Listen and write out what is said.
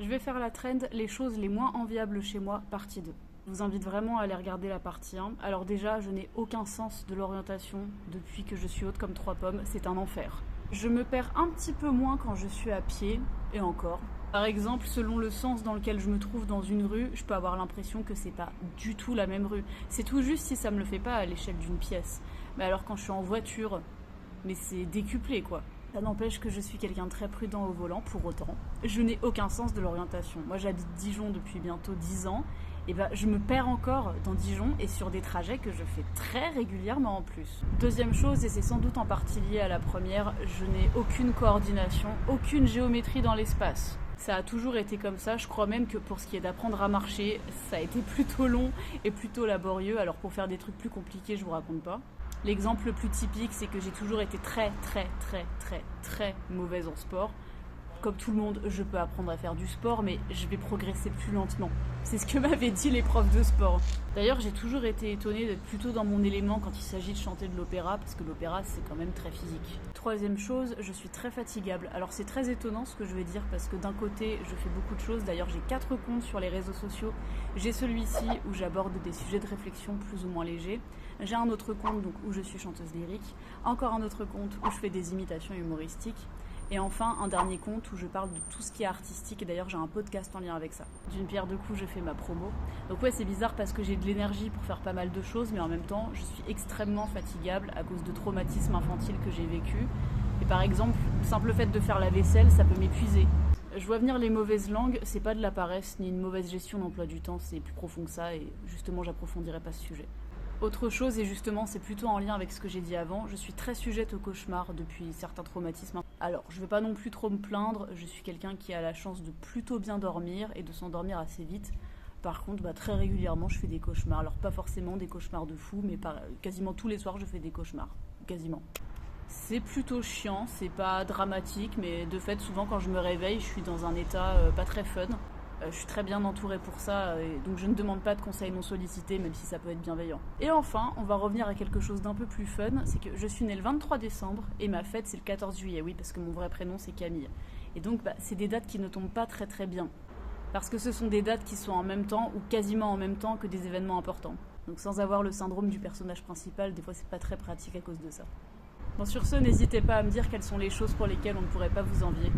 Je vais faire la trend les choses les moins enviables chez moi, partie 2. Je vous invite vraiment à aller regarder la partie 1. Alors déjà, je n'ai aucun sens de l'orientation depuis que je suis haute comme 3 pommes, c'est un enfer. Je me perds un petit peu moins quand je suis à pied, et encore. Par exemple, selon le sens dans lequel je me trouve dans une rue, je peux avoir l'impression que c'est pas du tout la même rue. C'est tout juste si ça me le fait pas à l'échelle d'une pièce. Mais alors quand je suis en voiture, mais c'est décuplé quoi. Ça n'empêche que je suis quelqu'un de très prudent au volant, pour autant. Je n'ai aucun sens de l'orientation. Moi j'habite Dijon depuis bientôt 10 ans, et ben je me perds encore dans Dijon et sur des trajets que je fais très régulièrement en plus. Deuxième chose, et c'est sans doute en partie lié à la première, je n'ai aucune coordination, aucune géométrie dans l'espace. Ça a toujours été comme ça, je crois même que pour ce qui est d'apprendre à marcher, ça a été plutôt long et plutôt laborieux, alors pour faire des trucs plus compliqués, je vous raconte pas. L'exemple le plus typique, c'est que j'ai toujours été très mauvaise en sport. Comme tout le monde, je peux apprendre à faire du sport, mais je vais progresser plus lentement. C'est ce que m'avaient dit les profs de sport. D'ailleurs, j'ai toujours été étonnée d'être plutôt dans mon élément quand il s'agit de chanter de l'opéra, parce que l'opéra, c'est quand même très physique. Troisième chose, je suis très fatigable. Alors c'est très étonnant ce que je vais dire, parce que d'un côté, je fais beaucoup de choses. D'ailleurs, j'ai 4 comptes sur les réseaux sociaux. J'ai celui-ci où j'aborde des sujets de réflexion plus ou moins légers. J'ai un autre compte donc, où je suis chanteuse lyrique. Encore un autre compte où je fais des imitations humoristiques. Et enfin, un dernier compte où je parle de tout ce qui est artistique. Et d'ailleurs, j'ai un podcast en lien avec ça. D'une pierre deux coups, je fais ma promo. Donc ouais, c'est bizarre parce que j'ai de l'énergie pour faire pas mal de choses, mais en même temps, je suis extrêmement fatigable à cause de traumatismes infantiles que j'ai vécu. Et par exemple, le simple fait de faire la vaisselle, ça peut m'épuiser. Je vois venir les mauvaises langues, c'est pas de la paresse ni une mauvaise gestion d'emploi du temps, c'est plus profond que ça, et justement, j'approfondirai pas ce sujet. Autre chose, et justement c'est plutôt en lien avec ce que j'ai dit avant, je suis très sujette aux cauchemars depuis certains traumatismes. Alors je vais pas non plus trop me plaindre, je suis quelqu'un qui a la chance de plutôt bien dormir et de s'endormir assez vite. Par contre, très régulièrement je fais des cauchemars, alors pas forcément des cauchemars de fou, mais quasiment tous les soirs je fais des cauchemars, quasiment. C'est plutôt chiant, c'est pas dramatique, mais de fait souvent quand je me réveille je suis dans un état pas très fun. Je suis très bien entourée pour ça, et donc je ne demande pas de conseils non sollicités, même si ça peut être bienveillant. Et enfin, on va revenir à quelque chose d'un peu plus fun, c'est que je suis née le 23 décembre, et ma fête c'est le 14 juillet, oui, parce que mon vrai prénom c'est Camille. Et donc c'est des dates qui ne tombent pas très bien, parce que ce sont des dates qui sont en même temps, ou quasiment en même temps que des événements importants. Donc sans avoir le syndrome du personnage principal, des fois c'est pas très pratique à cause de ça. Bon, sur ce, n'hésitez pas à me dire quelles sont les choses pour lesquelles on ne pourrait pas vous envier.